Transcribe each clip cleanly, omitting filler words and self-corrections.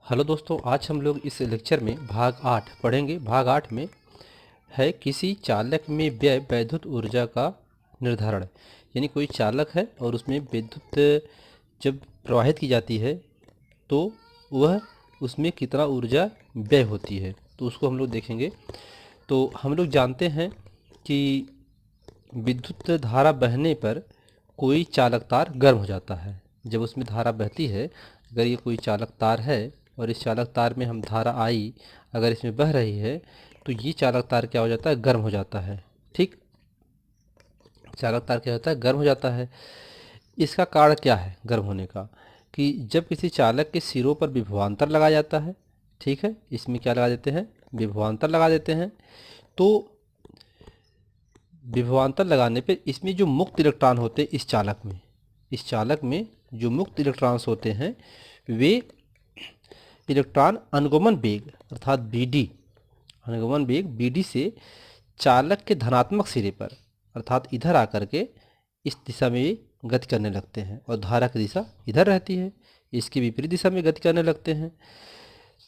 Hello दोस्तों, आज हम लोग इस लेक्चर में भाग 8 पढ़ेंगे। भाग 8 में है किसी चालक में व्यय वैद्युत ऊर्जा का निर्धारण। यानी कोई चालक है और उसमें विद्युत जब प्रवाहित की जाती है तो वह उसमें कितना ऊर्जा व्यय होती है, तो उसको हम लोग देखेंगे। तो हम लोग जानते हैं कि विद्युत धारा बहने पर कोई चालक तार गर्म हो जाता है। जब उसमें धारा बहती है, अगर ये कोई चालक तार है और इस चालक तार में हम धारा आई अगर इसमें बह रही है, तो ये चालक तार क्या हो जाता है, गर्म हो जाता है। ठीक, चालक तार क्या होता है, गर्म हो जाता है। इसका कारण क्या है गर्म होने का, कि जब किसी चालक के सिरों पर विभवांतर लगाया जाता है, ठीक है, इसमें क्या लगा देते हैं, विभवांतर लगा देते हैं। तो विभवांतर लगाने पे इसमें जो मुक्त इलेक्ट्रॉन होते हैं इस चालक में जो मुक्त इलेक्ट्रॉन्स होते हैं, वे इलेक्ट्रॉन अनुगमन वेग अर्थात बीडी, अनुगमन वेग बीडी से चालक के धनात्मक सिरे पर अर्थात इधर आकर के इस दिशा में गति करने लगते हैं और धारा की दिशा इधर रहती है, इसकी विपरीत दिशा में गति करने लगते हैं।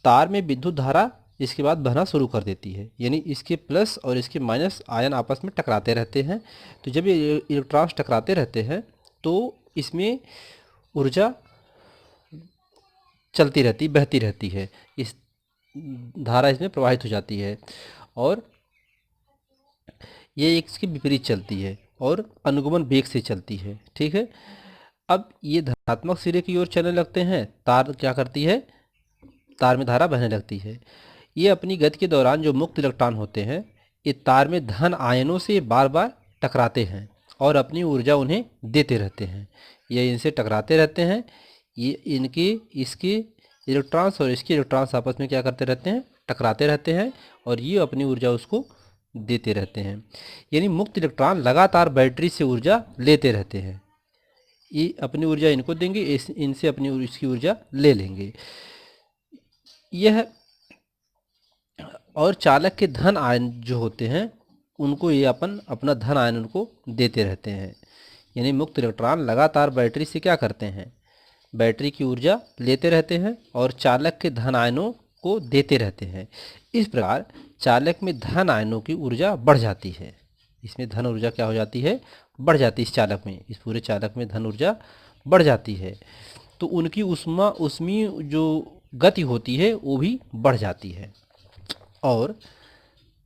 तार में विद्युत धारा इसके बाद बहना शुरू कर देती है, यानी इसके प्लस और इसके माइनस आयन आपस में टकराते रहते हैं। तो जब ये इलेक्ट्रॉन्स टकराते रहते हैं तो इसमें ऊर्जा चलती रहती, बहती रहती है, इस धारा इसमें प्रवाहित हो जाती है और ये इसके विपरीत चलती है और अनुगमन वेग से चलती है। ठीक है, अब ये धनात्मक सिरे की ओर चलने लगते हैं, तार क्या करती है, तार में धारा बहने लगती है। ये अपनी गति के दौरान जो मुक्त इलेक्ट्रॉन होते हैं, ये तार में धन आयनों से बार बार टकराते हैं और अपनी ऊर्जा उन्हें देते रहते हैं। ये इनसे टकराते रहते हैं, ये इनके इसके इलेक्ट्रॉन्स और इसके इलेक्ट्रॉन्स आपस में क्या करते रहते हैं, टकराते रहते हैं और ये अपनी ऊर्जा उसको देते रहते हैं। यानी मुक्त इलेक्ट्रॉन लगातार बैटरी से ऊर्जा लेते रहते हैं, ये अपनी ऊर्जा इनको देंगे, इनसे अपनी इसकी ऊर्जा ले लेंगे। यह और चालक के धन आयन जो होते हैं उनको ये अपना धन आयन उनको देते रहते हैं। यानी मुक्त इलेक्ट्रॉन लगातार बैटरी से क्या करते हैं, बैटरी की ऊर्जा लेते रहते हैं और चालक के धन आयनों को देते रहते हैं। इस प्रकार चालक में धन आयनों की ऊर्जा बढ़ जाती है, इसमें धन ऊर्जा क्या हो जाती है, बढ़ जाती है। इस चालक में, इस पूरे चालक में धन ऊर्जा बढ़ जाती है, तो उनकी उसमें जो गति होती है वो भी बढ़ जाती है और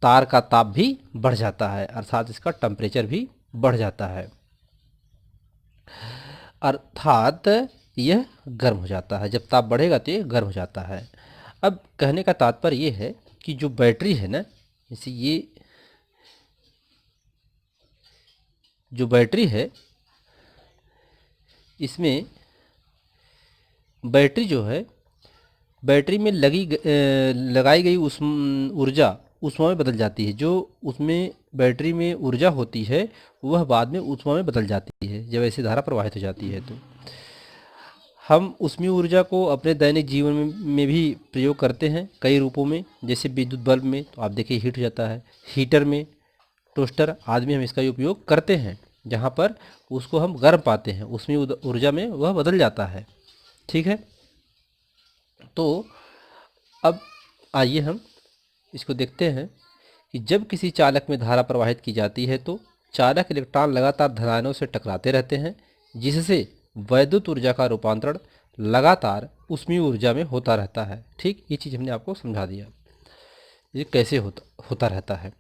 तार का ताप भी बढ़ जाता है, अर्थात इसका टेम्परेचर भी बढ़ जाता है, अर्थात यह गर्म हो जाता है। जब ताप बढ़ेगा तो ये गर्म हो जाता है। अब कहने का तात्पर्य ये है कि जो बैटरी है ना, जैसे ये जो बैटरी है, इसमें बैटरी जो है, बैटरी में लगाई गई उस ऊर्जा ऊष्मा में बदल जाती है। जो उसमें बैटरी में ऊर्जा होती है वह बाद में ऊष्मा में बदल जाती है जब ऐसी धारा प्रवाहित हो जाती है। तो हम उसमें ऊर्जा को अपने दैनिक जीवन में भी प्रयोग करते हैं कई रूपों में, जैसे विद्युत बल्ब में तो आप देखिए हीट हो जाता है, हीटर में, टोस्टर आदि में हम इसका उपयोग करते हैं, जहाँ पर उसको हम गर्म पाते हैं उसमें ऊर्जा में वह बदल जाता है। ठीक है, तो अब आइए हम इसको देखते हैं कि जब किसी चालक में धारा प्रवाहित की जाती है तो चालक इलेक्ट्रॉन लगातार धनायनों से टकराते रहते हैं, जिससे वैद्युत ऊर्जा का रूपांतरण लगातार ऊष्मीय ऊर्जा में होता रहता है। ठीक, ये चीज़ हमने आपको समझा दिया ये कैसे होता रहता है।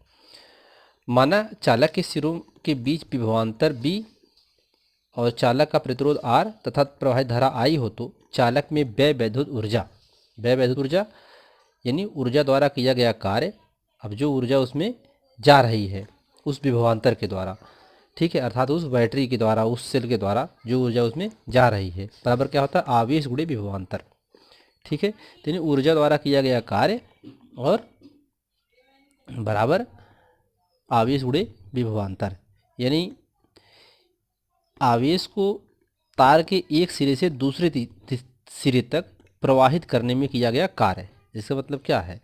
माना चालक के सिरों के बीच विभवांतर बी और चालक का प्रतिरोध आर तथा प्रवाहित धारा आई हो, तो चालक में व्यय वैद्युत ऊर्जा यानी ऊर्जा द्वारा किया गया कार्य, अब जो ऊर्जा उसमें जा रही है उस विभवांतर के द्वारा, ठीक है, अर्थात उस बैटरी के द्वारा, उस सेल के द्वारा जो ऊर्जा उसमें जा रही है, बराबर क्या होता है, आवेश गुणे विभवांतर। ठीक है, तो यानी ऊर्जा द्वारा किया गया कार्य और बराबर आवेश गुणे विभवांतर, यानी आवेश को तार के एक सिरे से दूसरे सिरे तक प्रवाहित करने में किया गया कार्य। इसका मतलब क्या है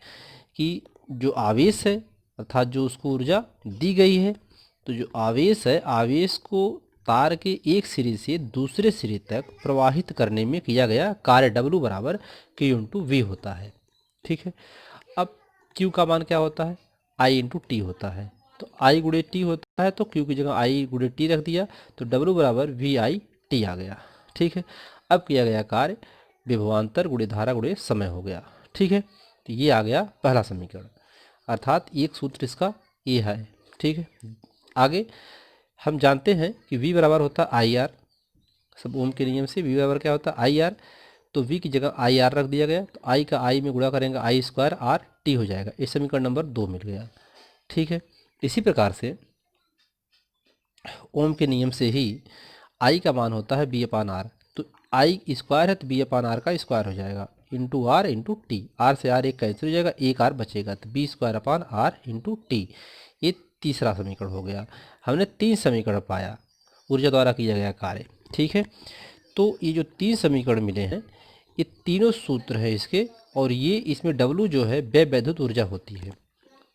कि जो आवेश है अर्थात जो उसको ऊर्जा दी गई है, तो जो आवेश है, आवेश को तार के एक सिरे से दूसरे सिरे तक प्रवाहित करने में किया गया कार्य W बराबर Q इंटू वी होता है। ठीक है, अब Q का मान क्या होता है, I इंटू टी होता है। तो I गुणे टी होता है तो Q की जगह I गुणे टी रख दिया तो W बराबर वी आई टी आ गया। ठीक है, अब किया गया कार्य विभवांतर गुणे धारा गुणे समय हो गया। ठीक है, तो ये आ गया पहला समीकरण, अर्थात एक सूत्र इसका ये है। ठीक है, आगे हम जानते हैं कि V बराबर होता है आई आर, सब ओम के नियम से V बराबर क्या होता है आई आर, तो V की जगह आई आर रख दिया गया तो I का I में गुणा करेंगे आई स्क्वायर आर टी हो जाएगा। इस समीकरण नंबर 2 मिल गया। ठीक है, इसी प्रकार से ओम के नियम से ही I का मान होता है बी अपान आर, तो I स्क्वायर है तो बी अपान आर का स्क्वायर हो जाएगा into R into T, R से आर एक कैंसिल हो जाएगा, एक आर बचेगा तो B square upon R into T. ये तीसरा समीकरण हो गया। हमने 3 समीकरण पाया ऊर्जा द्वारा किया गया कार्य। ठीक है, तो ये जो 3 समीकरण मिले हैं ये तीनों सूत्र है इसके, और ये इसमें W जो है व्यय वैद्युत ऊर्जा होती है।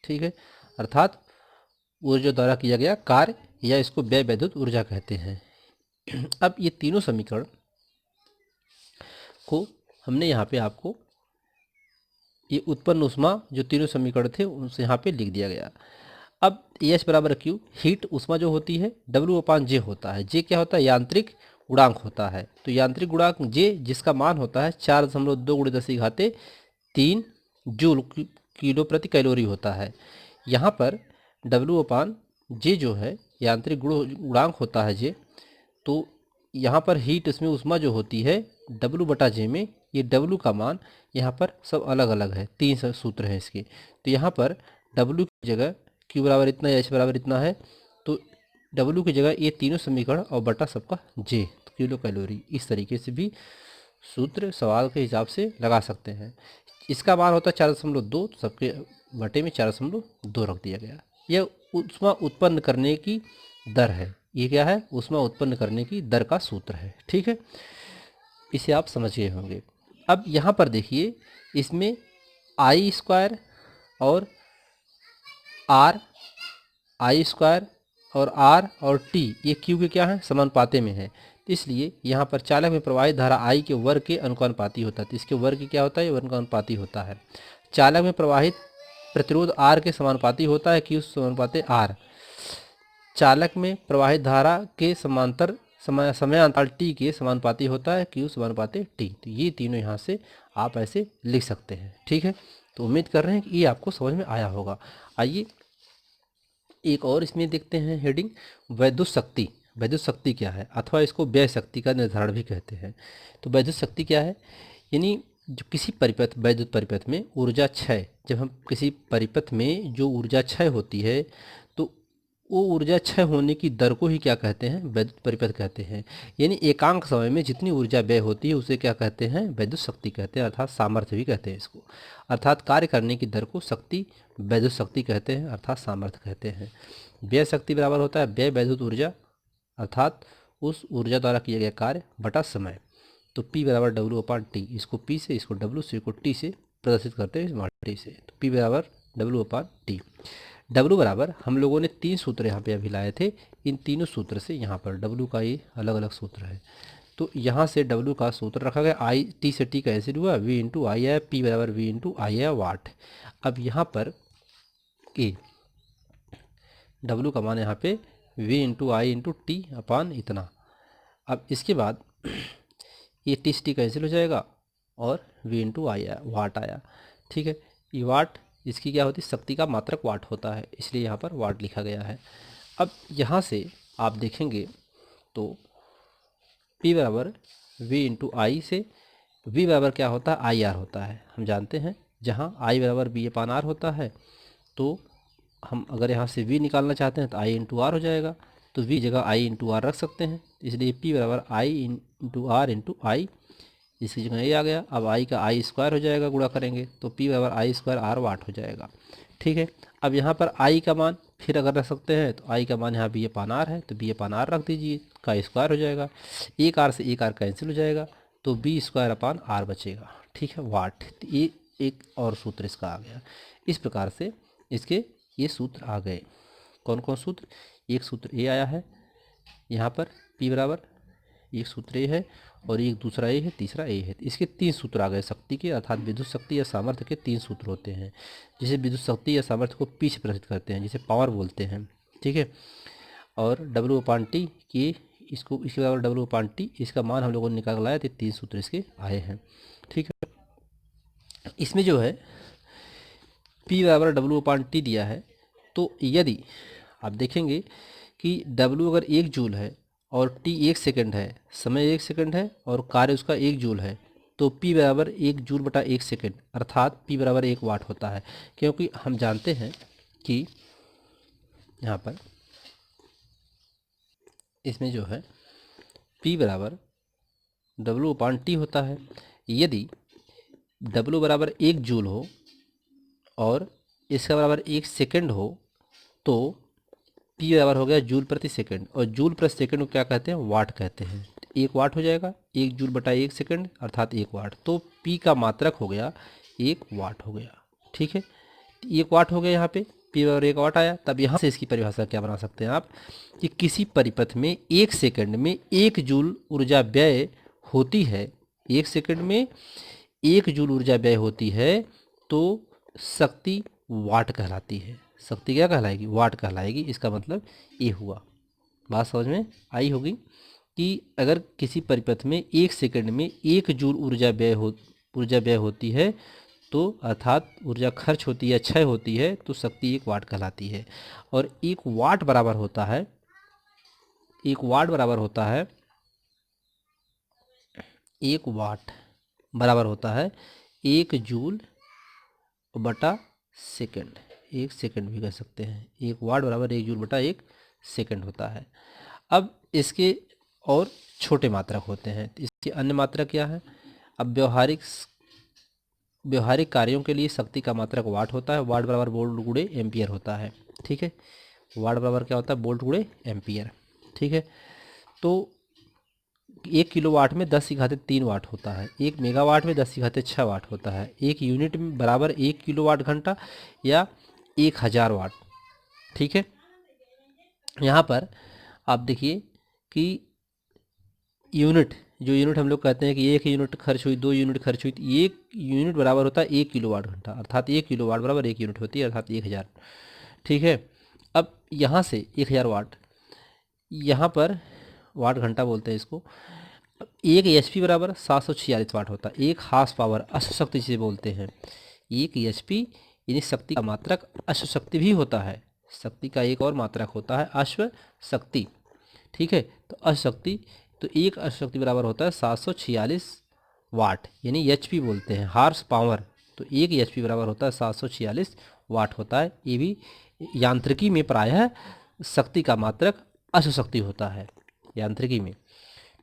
ठीक है, अर्थात ऊर्जा द्वारा किया गया कार्य या इसको व्यय वैद्युत ऊर्जा कहते हैं। अब ये तीनों समीकरण को हमने यहाँ पे आपको ये उत्पन्न ऊष्मा जो तीनों समीकरण थे उनसे यहाँ पे लिख दिया गया। अब एच बराबर क्यू, हीट ऊष्मा जो होती है W अपान जे होता है। जे क्या होता है, यांत्रिक गुणांक होता है। तो यांत्रिक गुणांक जे जिसका मान होता है 4.2 गुणे 10 की घाते 3 जूल किलो प्रति कैलोरी होता है। यहाँ पर W अपान जे जो है यांत्रिक गुणांक होता है जे, तो यहाँ पर हीट इसमें ऊष्मा जो होती है W बटा जे में, ये W का मान यहाँ पर सब अलग अलग है, 3 सूत्र हैं इसके। तो यहाँ पर W की जगह Q बराबर इतना या H बराबर इतना है, तो W की जगह ये तीनों समीकरण और बटा सबका J, तो किलो कैलोरी। इस तरीके से भी सूत्र सवाल के हिसाब से लगा सकते हैं। इसका मान होता है 4.2, सबके बटे में 4.2 रख दिया गया। यह ऊष्मा उत्पन्न करने की दर है। ये क्या है, ऊष्मा उत्पन्न करने की दर का सूत्र है। ठीक है, इसे आप समझ गए होंगे। अब यहाँ पर देखिए, इसमें आई स्क्वायर और आर, आई स्क्वायर और आर और टी ये क्यू के क्या है, समानुपाते में है। इसलिए यहाँ पर चालक में प्रवाहित धारा आई के वर्ग के अनुपाती होता है। तो इसके वर्ग क्या होता है, वर्ग का अनुपाती होता है। चालक में प्रवाहित प्रतिरोध आर के समानुपाती होता है, क्यू समानुपाते आर। चालक में प्रवाहित धारा के समांतर समयांतराल टी के समानुपाती होता है, क्यू समानुपाते टी। तो ये तीनों यहाँ से आप ऐसे लिख सकते हैं। ठीक है, तो उम्मीद कर रहे हैं कि ये आपको समझ में आया होगा। आइए एक और इसमें देखते हैं हेडिंग, वैद्युत शक्ति। वैद्युत शक्ति क्या है, अथवा इसको व्यय शक्ति का निर्धारण भी कहते हैं। तो वैद्युत शक्ति क्या है, यानी जो किसी परिपथ वैद्युत परिपथ में ऊर्जा क्षय, जब हम किसी परिपथ में जो ऊर्जा क्षय होती है तो वो ऊर्जा क्षय होने की दर को ही क्या कहते हैं, वैद्युत परिपथ कहते हैं। यानी एकांक समय में जितनी ऊर्जा व्यय होती है उसे क्या कहते हैं, वैद्युत शक्ति कहते हैं, अर्थात सामर्थ्य भी कहते हैं इसको। अर्थात कार्य करने की दर को शक्ति वैद्युत शक्ति कहते हैं, अर्थात सामर्थ्य कहते हैं। व्यय शक्ति बराबर होता है व्यय वैद्युत ऊर्जा, अर्थात उस ऊर्जा द्वारा किया गया कार्य बटा समय। तो P बराबर W अपान टी, इसको P से, इसको W से, इसको T से प्रदर्शित करते हैं, स्मार्ट टी से। तो P बराबर W अपान टी। W बराबर हम लोगों ने 3 सूत्र यहाँ पे अभी लाए थे, इन तीनों सूत्र से यहाँ पर W का ये अलग अलग सूत्र है। तो यहाँ से W का सूत्र रखा गया, आई टी से टी कैंसिल हुआ, V इंटू आई है, P बराबर V इंटू आई है वाट। अब यहाँ पर ए W का मान यहाँ पे V इंटू आई इंटू टी अपान इतना। अब इसके बाद ये टी से टी कैंसिल हो जाएगा और V इंटू आई आया, वाट आया। ठीक है, ये वाट इसकी क्या होती है, शक्ति का मात्रक वाट होता है, इसलिए यहाँ पर वाट लिखा गया है। अब यहाँ से आप देखेंगे तो P बराबर V इंटू आई से V बराबर क्या होता है, आई आर होता है। हम जानते हैं जहाँ I बराबर बी अपान आर होता है, तो हम अगर यहाँ से V निकालना चाहते हैं तो I इंटू आर हो जाएगा। तो V जगह I इंटू आर रख सकते हैं, इसलिए P बराबर I इंटू आर इंटू आई, इसकी जगह ये आ गया। अब I का आई स्क्वायर हो जाएगा, गुणा करेंगे तो P बराबर आई स्क्वायर आर वाट हो जाएगा। ठीक है, अब यहाँ पर I का मान फिर अगर रख सकते हैं तो I का मान यहाँ बी अपान आर है, तो बी अपान आर रख दीजिए, का स्क्वायर हो जाएगा, एक आर से एक आर कैंसिल हो जाएगा, तो बी स्क्वायर अपान आर बचेगा। ठीक है, वाट। तो ये एक और सूत्र इसका आ गया। इस प्रकार से इसके ये सूत्र आ गए। कौन कौन सूत्र, एक सूत्र ये आया है, यहाँ पर P बराबर, एक सूत्र ये है और एक दूसरा ये है, तीसरा ये है। इसके 3 सूत्र आ गए शक्ति के, अर्थात विद्युत शक्ति या सामर्थ्य के 3 सूत्र होते हैं, जिसे विद्युत शक्ति या सामर्थ्य को P से प्रदर्शित करते हैं, जिसे पावर बोलते हैं। ठीक है। और W/T की इसको इसके बराबर W/T, इसका मान हम लोगों ने निकाल लाया, तो 3 सूत्र इसके आए हैं। ठीक है। इसमें जो है P बराबर W/T दिया है, तो यदि आप देखेंगे कि W अगर 1 जूल है और T 1 सेकंड है, समय 1 सेकंड है और कार्य उसका 1 जूल है, तो P बराबर 1 जूल बटा 1 सेकंड, अर्थात P बराबर 1 वाट होता है। क्योंकि हम जानते हैं कि यहाँ पर इसमें जो है P बराबर W/T होता है। यदि W बराबर 1 जूल हो और इसका बराबर 1 सेकंड हो, तो P बराबर हो गया जूल प्रति सेकंड, और जूल प्रति सेकंड को क्या कहते हैं? वाट कहते हैं। 1 वाट हो जाएगा, 1 जूल बटा 1 सेकंड अर्थात 1 वाट। तो P का मात्रक हो गया 1 वाट हो गया। ठीक है, 1 वाट हो गया यहाँ पे, P बराबर 1 वाट आया। तब यहाँ से इसकी परिभाषा क्या बना सकते हैं आप कि किसी परिपथ में 1 सेकंड में 1 जूल ऊर्जा व्यय होती है, 1 सेकंड में 1 जूल ऊर्जा व्यय होती है, तो शक्ति वाट कहलाती है। शक्ति क्या कहलाएगी? वाट कहलाएगी। इसका मतलब ये हुआ। बात समझ में आई होगी कि अगर किसी परिपथ में 1 सेकंड में 1 जूल ऊर्जा व्यय होती है, तो अर्थात ऊर्जा खर्च होती है, क्षय होती है, तो शक्ति 1 वाट कहलाती है। और 1 वाट बराबर होता है, 1 वाट बराबर होता है, 1 वाट बराबर होता है 1 जूल बटा सेकंड। 1 सेकंड भी कह सकते हैं। 1 वाट बराबर 1 जूल बटा 1 सेकंड होता है। अब इसके और छोटे मात्रक होते हैं। इसके अन्य मात्रक क्या है? अब व्यवहारिक कार्यों के लिए शक्ति का मात्रक वाट होता है। वाट बराबर वोल्ट गुणे एम्पियर होता है। ठीक है, वाट बराबर क्या होता है? वोल्ट गुणे एम्पियर। ठीक है, तो 1 किलोवाट में 10⁻³ वाट होता है। 1 मेगावाट में 10⁻6 वाट होता है। 1 यूनिट में बराबर 1 किलोवाट घंटा या 1000 वाट। ठीक है, यहाँ पर आप देखिए कि यूनिट, जो यूनिट हम लोग कहते हैं कि 1 यूनिट खर्च हुई, 2 यूनिट खर्च हुई, तो 1 यूनिट बराबर होता है 1 किलोवाट घंटा, अर्थात 1 किलोवाट बराबर 1 यूनिट होती है, अर्थात 1000। ठीक है, अब यहाँ से 1000 वाट, यहाँ पर वाट घंटा बोलते हैं इसको। 1 HP बराबर 746 वाट होता है। 1 हार्स पावर, अश्व शक्ति जिसे बोलते हैं। 1 HP यानी शक्ति का मात्रक अश्व शक्ति भी होता है। शक्ति का एक और मात्रक होता है अश्व शक्ति। ठीक है, तो अश्व शक्ति, तो 1 अश्व शक्ति बराबर होता है 746 वाट, यानी HP बोलते हैं, हार्स पावर। तो 1 HP बराबर होता है 746 वाट होता है। ये भी यांत्रिकी में प्रायः शक्ति का मात्रक अश्व शक्ति होता है, यांत्रिकी में।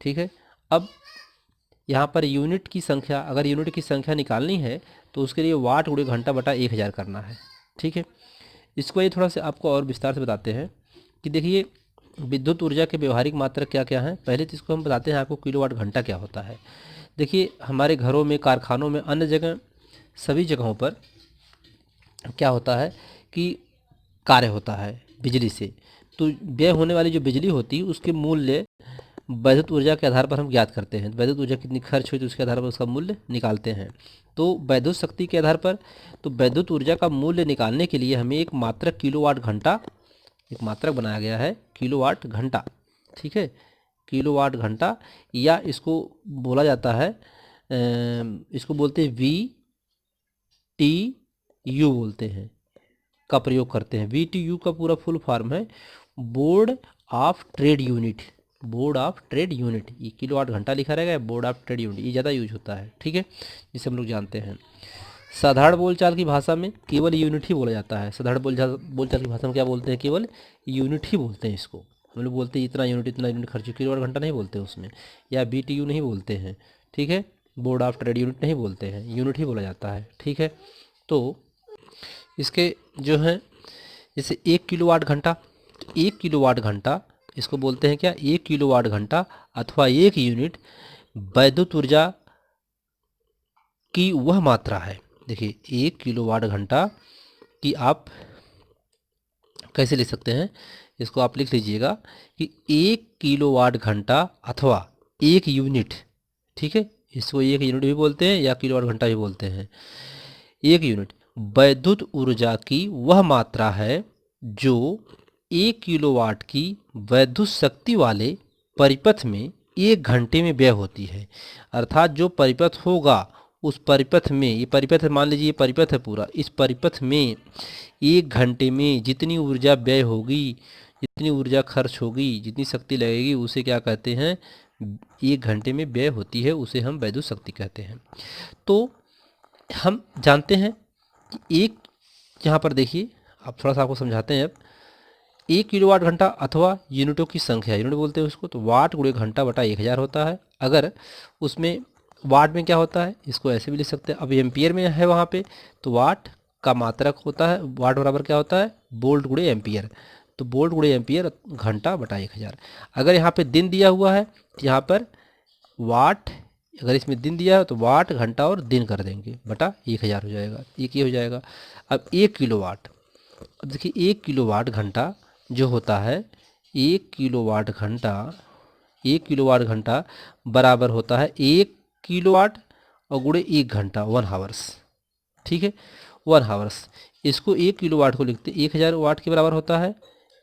ठीक है, अब यहाँ पर यूनिट की संख्या, अगर यूनिट की संख्या निकालनी है तो उसके लिए वाट गुणे घंटा बटा 1000 करना है। ठीक है, इसको ये थोड़ा सा आपको और विस्तार से बताते हैं कि देखिए विद्युत ऊर्जा के व्यवहारिक मात्रक क्या क्या हैं। पहले तो इसको हम बताते हैं आपको किलोवाट घंटा क्या होता है। देखिए हमारे घरों में, कारखानों में, अन्य जगह, सभी जगहों पर क्या होता है कि कार्य होता है बिजली से। तो व्यय होने वाली जो बिजली होती है उसके मूल्य वैद्युत ऊर्जा के आधार पर हम ज्ञात करते हैं। वैद्युत ऊर्जा कितनी खर्च हुई तो उसके आधार पर उसका मूल्य निकालते हैं। तो वैद्युत शक्ति के आधार पर, तो वैद्युत ऊर्जा का मूल्य निकालने के लिए हमें एक मात्रक किलोवाट घंटा, एक मात्रक बनाया गया है किलोवाट घंटा। ठीक है, किलोवाट घंटा, या इसको बोला जाता है, इसको बोलते हैं VTU बोलते हैं, का प्रयोग करते हैं। VTU का पूरा फुल फॉर्म है board of trade unit. Board of trade unit, ये किलोवाट घंटा लिखा रहेगा, बोर्ड ऑफ ट्रेड यूनिट, ये ज़्यादा यूज होता है। ठीक है, जिसे हम लोग जानते हैं। साधारण बोलचाल की भाषा में केवल यूनिट ही बोला जाता है। साधारण बोलचाल की भाषा में क्या बोलते हैं? केवल यूनिट ही बोलते हैं इसको। हम लोग बोलते हैं इतना यूनिट खर्च, किलोवाट घंटा नहीं बोलते उसमें, या BTU नहीं बोलते हैं। ठीक है, बोर्ड ऑफ ट्रेड यूनिट नहीं बोलते हैं, यूनिट ही बोला जाता है। ठीक है, तो इसके जो है जैसे 1 किलोवाट घंटा, 1 किलोवाट घंटा इसको बोलते हैं क्या? 1 किलोवाट घंटा अथवा 1 यूनिट वैद्युत ऊर्जा की वह मात्रा है। देखिए 1 किलोवाट घंटा की आप कैसे लिख सकते हैं, इसको आप लिख लीजिएगा कि 1 किलोवाट घंटा अथवा 1 यूनिट, ठीक है, इसको 1 यूनिट भी बोलते हैं या किलोवाट घंटा भी बोलते हैं। 1 यूनिट वैद्युत ऊर्जा की वह मात्रा है जो 1 किलोवाट की वैद्युत शक्ति वाले परिपथ में 1 घंटे में व्यय होती है। अर्थात जो परिपथ होगा उस परिपथ में, ये परिपथ मान लीजिए, ये परिपथ है पूरा, इस परिपथ में 1 घंटे में जितनी ऊर्जा व्यय होगी, जितनी ऊर्जा खर्च होगी, जितनी शक्ति लगेगी, उसे क्या कहते हैं, 1 घंटे में व्यय होती है, उसे हम वैद्युत शक्ति कहते हैं। तो हम जानते हैं कि एक, यहाँ पर देखिए, आप थोड़ा सा आपको समझाते हैं अब। 1 किलोवाट घंटा अथवा यूनिटों की संख्या, यूनिट बोलते हैं उसको, तो वाट गुणे घंटा बटा 1000 होता है। अगर उसमें वाट में क्या होता है, इसको ऐसे भी लिख सकते हैं। अब एम्पियर में है वहाँ पे, तो वाट का मात्रक होता है, वाट बराबर क्या होता है, वोल्ट गुणे एम्पियर। तो वोल्ट गुणे एम्पियर घंटा बटा 1000। अगर यहाँ पे दिन दिया हुआ है तो यहाँ पर वाट, अगर इसमें दिन दिया है तो वाट घंटा और दिन कर देंगे, बटा 1000 हो जाएगा, एक ये हो जाएगा। अब 1 किलोवाट, अब देखिए 1 किलोवाट घंटा जो होता है, 1 किलोवाट घंटा, 1 किलोवाट घंटा बराबर होता है 1 किलोवाट और गुणे 1 घंटा, 1 हावर्स, ठीक है, 1 हावर्स। इसको 1 किलोवाट को लिखते 1000 वाट के बराबर होता है,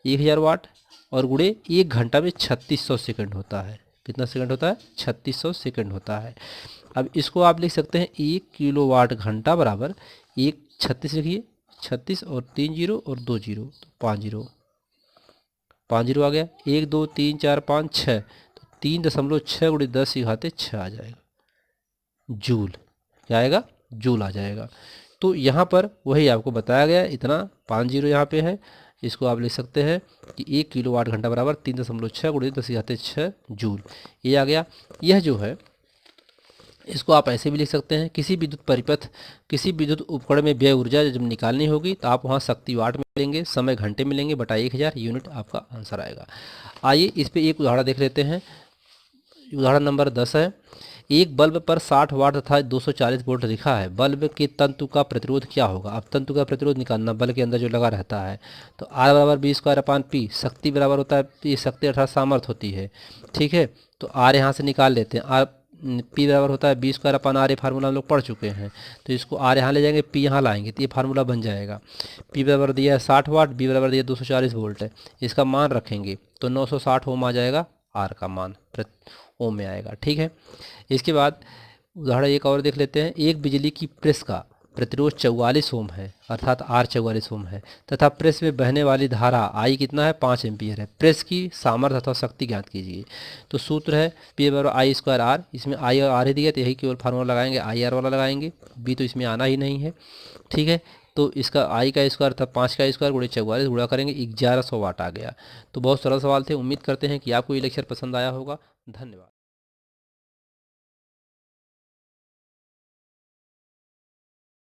1000 वाट, और गुणे 1 घंटा में 3600 सेकंड होता है। कितना सेकंड होता है, 3600 सेकंड होता है। अब इसको आप लिख सकते हैं 1 किलोवाट घंटा बराबर 36 लिखिए, 36 और 3 जीरो और 2 जीरो, तो 5 जीरो, 5 जीरो आ गया, 1 2 3 4 5 6, तो 3.6 गुणे 10⁻6 आ जाएगा जूल। क्या आएगा, जूल आ जाएगा। तो यहाँ पर वही आपको बताया गया, इतना 5 जीरो यहाँ पे है, इसको आप लिख सकते हैं कि 1 किलोवाट घंटा बराबर 3.6 गुणे 10⁻6 जूल, ये आ गया। यह जो है इसको आप ऐसे भी लिख सकते हैं, किसी विद्युत परिपथ, किसी विद्युत उपकरण में व्यय ऊर्जा जब निकालनी होगी तो आप वहाँ शक्ति वाट में लेंगे, समय घंटे में लेंगे, बटा 1000 यूनिट आपका आंसर आएगा। आइए इस पे एक उदाहरण देख लेते हैं। उदाहरण नंबर 10 है, एक बल्ब पर 60 वाट तथा 240 वोल्ट लिखा है, बल्ब के तंतु का प्रतिरोध क्या होगा। अब तंतु का प्रतिरोध निकालना, बल्ब के अंदर जो लगा रहता है, तो R बराबर V² P, शक्ति बराबर होता है P, शक्ति अर्थात सामर्थ्य होती है, ठीक है। तो R यहाँ से निकाल लेते हैं, R P बराबर होता है V²/R, ये फार्मूला हम लोग पढ़ चुके हैं। तो इसको R यहाँ ले जाएंगे, P यहाँ लाएंगे, तो ये फार्मूला बन जाएगा। P बराबर दिया है 60 वाट, B बराबर दिया 240 वोल्ट है, इसका मान रखेंगे तो 960 ओम आ जाएगा, R का मान ओम में आएगा, ठीक है। इसके बाद उदाहरण एक और देख लेते हैं, एक बिजली की प्रेस का प्रतिरोध 44 ओम है, अर्थात R 44 ओम है, तथा प्रेस में बहने वाली धारा I कितना है, 5 एम्पियर है। प्रेस की सामर्थ्य अथवा शक्ति ज्ञात कीजिए। तो सूत्र है P बराबर I²R, इसमें I और R ही दिया तो यही केवल फार्मूला लगाएंगे, IR वाला लगाएंगे, B तो इसमें आना ही नहीं है, ठीक है। तो इसका I का स्क्वायर था 5 का स्क्वायर गुणे 44 गुणा करेंगे 1100 वाट आ गया। तो बहुत सरल सवाल थे, उम्मीद करते हैं कि आपको ये लेक्चर पसंद आया होगा। धन्यवाद।